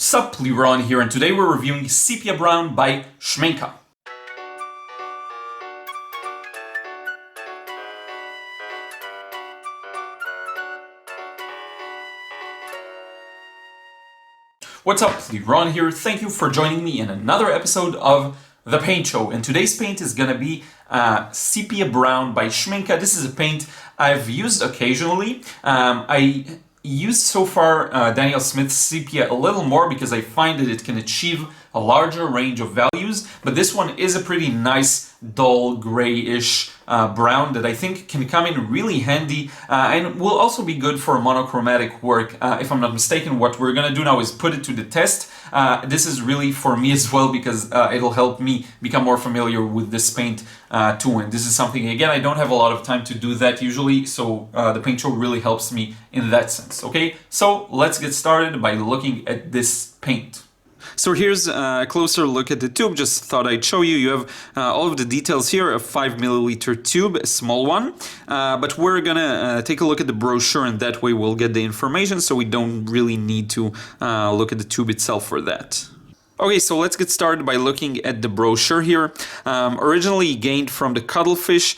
Sup, Liron here, and today we're reviewing Sepia Brown by Schmincke. What's up, Liron here. Thank you for joining me in another episode of The Paint Show. And today's paint is gonna be Sepia Brown by Schmincke. This is a paint I've used occasionally. I used so far Daniel Smith's Sepia a little more because I find that it can achieve a larger range of values, but this one is a pretty nice dull grayish brown that I think can come in really handy and will also be good for monochromatic work. If I'm not mistaken, what we're gonna do now is put it to the test. This is really for me as well because it'll help me become more familiar with this paint too, and this is something, again, I don't have a lot of time to do that usually, so the paint show really helps me in that sense. Okay, so let's get started by looking at this paint. So here's a closer look at the tube. Just thought I'd show you. You have all of the details here, a 5 milliliter tube, a small one. But we're gonna take a look at the brochure, and that way we'll get the information, so we don't really need to look at the tube itself for that. Okay, so let's get started by looking at the brochure here. Originally gained from the cuttlefish.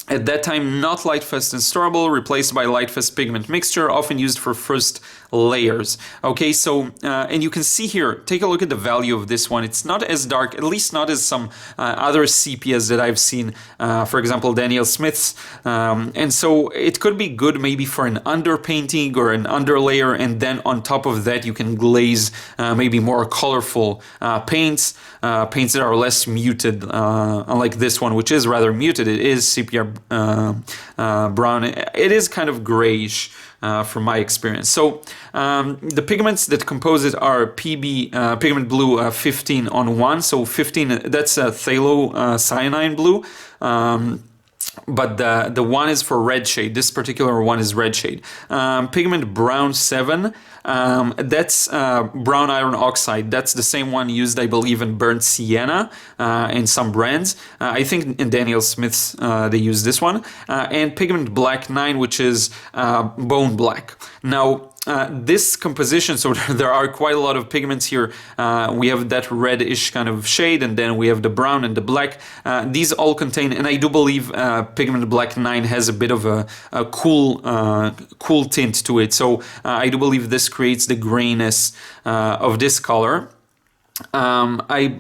At that time, not Lightfast and storable, replaced by Lightfast pigment mixture, often used for first layers. Okay, so, and you can see here, take a look at the value of this one. It's not as dark, at least not as some other sepias that I've seen, for example, Daniel Smith's. And so it could be good maybe for an underpainting or an underlayer, and then on top of that you can glaze maybe more colorful paints that are less muted, unlike this one, which is rather muted. It is sepia brown. It is kind of grayish from my experience. So the pigments that compose it are pigment blue 15 on 1. So 15, that's a phthalo cyanine blue. But the one is for red shade. This particular one is red shade. Pigment brown 7, that's brown iron oxide. That's the same one used, I believe, in burnt sienna in some brands. I think in Daniel Smith's they use this one. And pigment black 9, which is bone black. Now, this composition, so there are quite a lot of pigments here. We have that reddish kind of shade, and then we have the brown and the black. These all contain, and I do believe pigment black 9 has a bit of a cool tint to it. So I do believe this creates the grayness of this color. I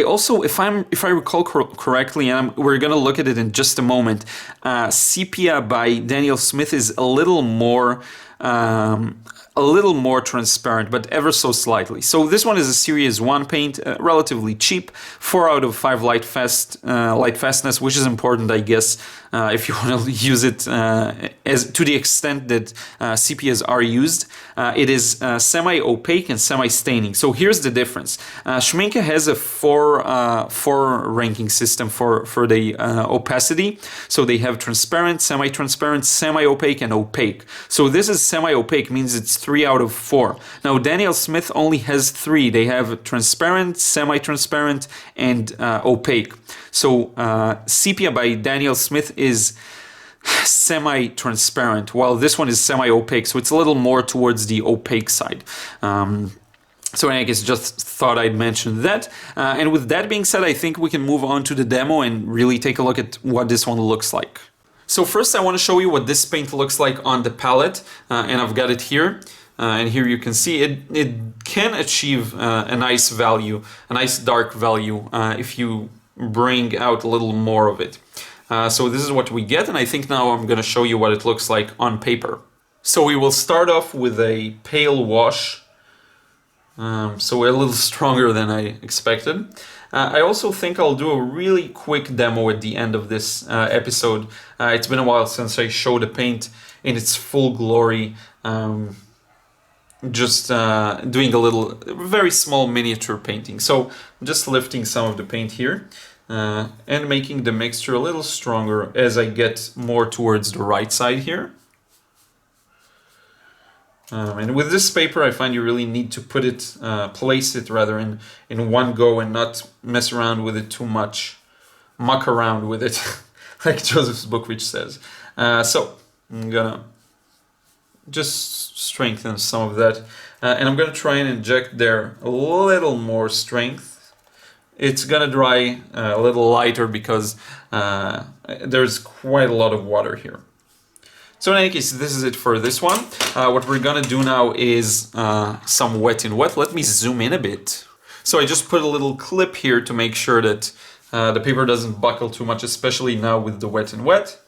also, if I recall correctly, and we're gonna look at it in just a moment, Sepia by Daniel Smith is a little more transparent, but ever so slightly. So this one is a Series 1 paint, relatively cheap, 4 out of 5 Lightfastness, which is important, I guess, if you want to use it as to the extent that sepias are used. It is semi-opaque and semi-staining. So here's the difference. Schmincke has a four ranking system for the opacity. So they have transparent, semi-transparent, semi-opaque, and opaque. So this is semi-opaque, means it's 3 out of 4. Now Daniel Smith only has 3. They have transparent, semi-transparent, and opaque. So Sepia by Daniel Smith is semi-transparent, while this one is semi-opaque, so it's a little more towards the opaque side. So I guess just thought I'd mention that. And with that being said, I think we can move on to the demo and really take a look at what this one looks like. So first I want to show you what this paint looks like on the palette, and I've got it here. And here you can see it can achieve a nice value, a nice dark value, if you bring out a little more of it. So this is what we get, and I think now I'm going to show you what it looks like on paper. So we will start off with a pale wash, so a little stronger than I expected. I also think I'll do a really quick demo at the end of this episode. It's been a while since I showed the paint in its full glory. Just doing a little, very small miniature painting. So just lifting some of the paint here and making the mixture a little stronger as I get more towards the right side here. And with this paper, I find you really need to put it, place it rather in one go and not mess around with it too much, muck around with it, like Joseph's book which says. So I'm gonna just strengthen some of that. And I'm going to try and inject there a little more strength. It's going to dry a little lighter because there's quite a lot of water here. So in any case, this is it for this one. What we're going to do now is some wet in wet. Let me zoom in a bit. So I just put a little clip here to make sure that the paper doesn't buckle too much, especially now with the wet in wet.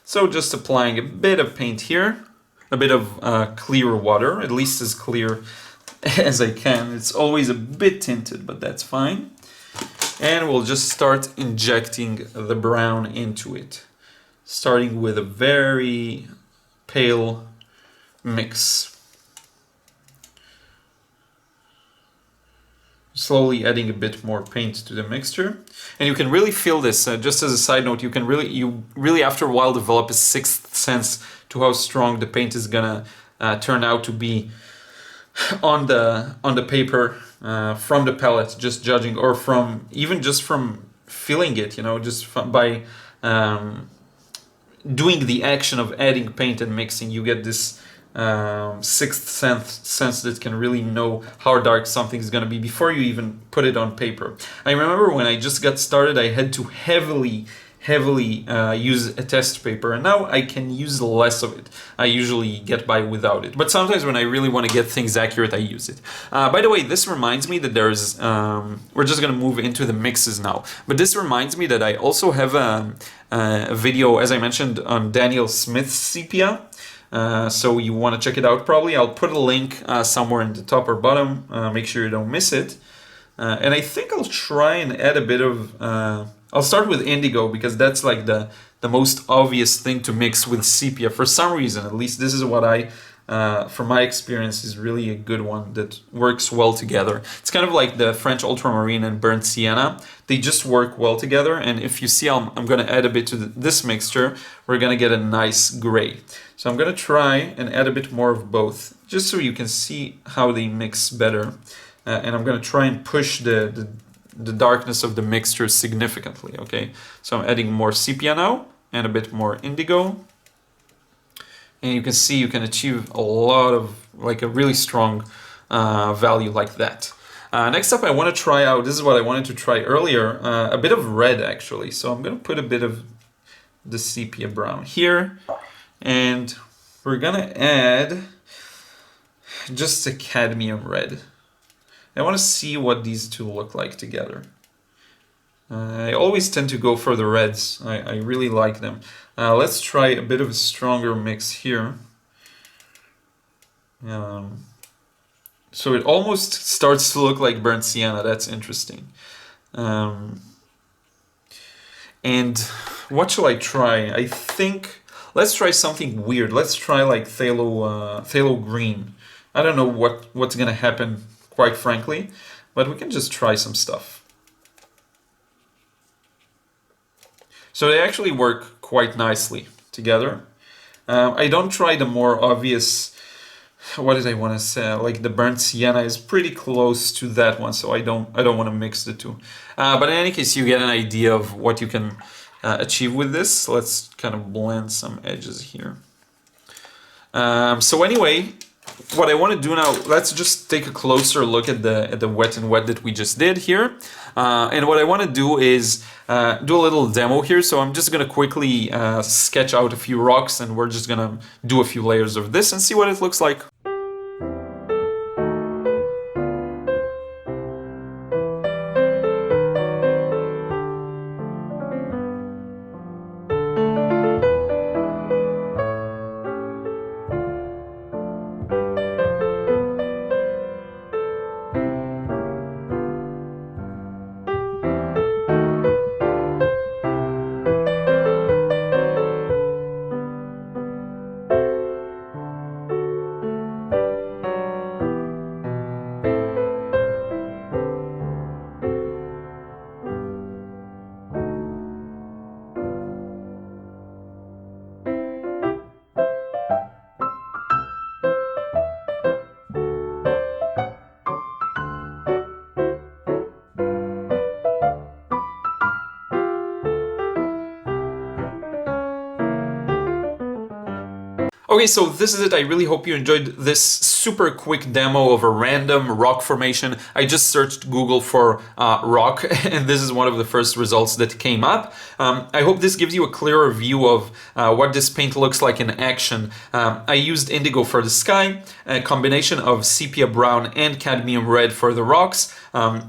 So just applying a bit of paint here, a bit of clear water, at least as clear as I can. It's always a bit tinted, but that's fine. And we'll just start injecting the brown into it, starting with a very pale mix. Slowly adding a bit more paint to the mixture, and you can really feel this. Just as a side note, you really after a while develop a sixth sense to how strong the paint is gonna turn out to be on the paper from the palette, just judging, or from even just from feeling it. You know, just by doing the action of adding paint and mixing, you get this sixth sense that can really know how dark something is going to be before you even put it on paper. I remember when I just got started, I had to heavily use a test paper, and now I can use less of it. I usually get by without it, but sometimes when I really want to get things accurate, I use it. By the way, this reminds me that there's we're just going to move into the mixes now, but this reminds me that I also have a video, as I mentioned, on Daniel Smith's sepia. So you want to check it out probably. I'll put a link somewhere in the top or bottom, make sure you don't miss it. And I think I'll try and add a bit of, I'll start with indigo because that's like the most obvious thing to mix with sepia. For some reason, at least this is what from my experience, is really a good one that works well together. It's kind of like the French ultramarine and burnt sienna. They just work well together, and if you see, I'm going to add a bit to this mixture, we're going to get a nice gray. So I'm going to try and add a bit more of both, just so you can see how they mix better. And I'm going to try and push the darkness of the mixture significantly, okay? So I'm adding more sepia now, and a bit more indigo. And you can see you can achieve a lot of, like, a really strong value like that. Next up, I want to try out, this is what I wanted to try earlier, a bit of red actually. So I'm going to put a bit of the sepia brown here, and we're going to add just a cadmium red. I want to see what these two look like together. I always tend to go for the reds. I really like them. Let's try a bit of a stronger mix here. So it almost starts to look like burnt sienna. That's interesting. And what shall I try? I think let's try something weird. Let's try like phthalo green. I don't know what's gonna happen, quite frankly, but we can just try some stuff. So they actually work quite nicely together. I don't try the more obvious, what did I want to say? Like the burnt sienna is pretty close to that one, so I don't want to mix the two. But in any case, you get an idea of what you can achieve with this. Let's kind of blend some edges here. So anyway, what I want to do now, let's just take a closer look at the wet and wet that we just did here. And what I want to do is do a little demo here. So I'm just going to quickly sketch out a few rocks, and we're just going to do a few layers of this and see what it looks like. Okay, so this is it. I really hope you enjoyed this super quick demo of a random rock formation. I just searched Google for rock, and this is one of the first results that came up. I hope this gives you a clearer view of what this paint looks like in action. I used Indigo for the sky, a combination of Sepia Brown and cadmium red for the rocks.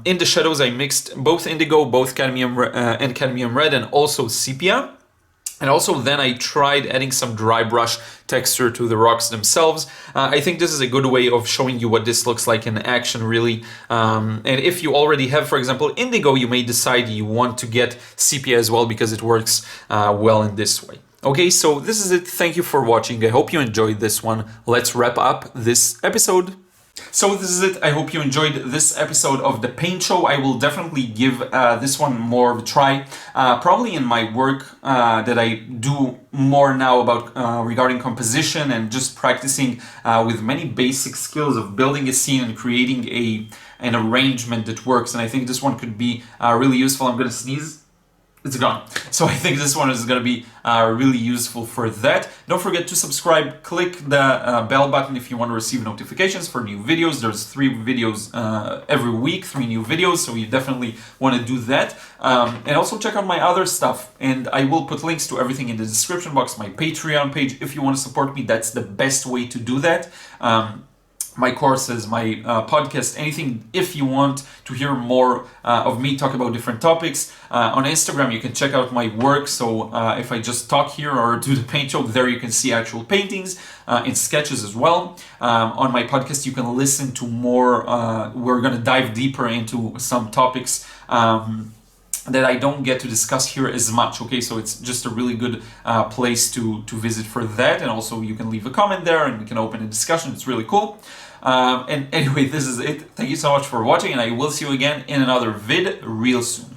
In the shadows, I mixed both Indigo, both cadmium and cadmium red, and also Sepia. And also then I tried adding some dry brush texture to the rocks themselves. I think this is a good way of showing you what this looks like in action, really. And if you already have, for example, Indigo, you may decide you want to get Sepia as well because it works well in this way. Okay, so this is it. Thank you for watching. I hope you enjoyed this one. Let's wrap up this episode. So this is it. I hope you enjoyed this episode of The Paint Show. I will definitely give this one more of a try. Probably in my work that I do more now about regarding composition and just practicing with many basic skills of building a scene and creating an arrangement that works. And I think this one could be really useful. I'm going to sneeze. It's gone. So I think this one is going to be really useful for that. Don't forget to subscribe. Click the bell button if you want to receive notifications for new videos. There's 3 videos every week, 3 new videos, so you definitely want to do that. And also check out my other stuff, and I will put links to everything in the description box, my Patreon page. If you want to support me, that's the best way to do that. My courses, my podcast, anything. If you want to hear more of me talk about different topics, on Instagram you can check out my work. So if I just talk here or do the paint show, there you can see actual paintings and sketches as well. On my podcast you can listen to more, we're going to dive deeper into some topics that I don't get to discuss here as much. Okay, so it's just a really good place to visit for that, and also you can leave a comment there and we can open a discussion. It's really cool. And anyway, this is it. Thank you so much for watching, and I will see you again in another vid real soon.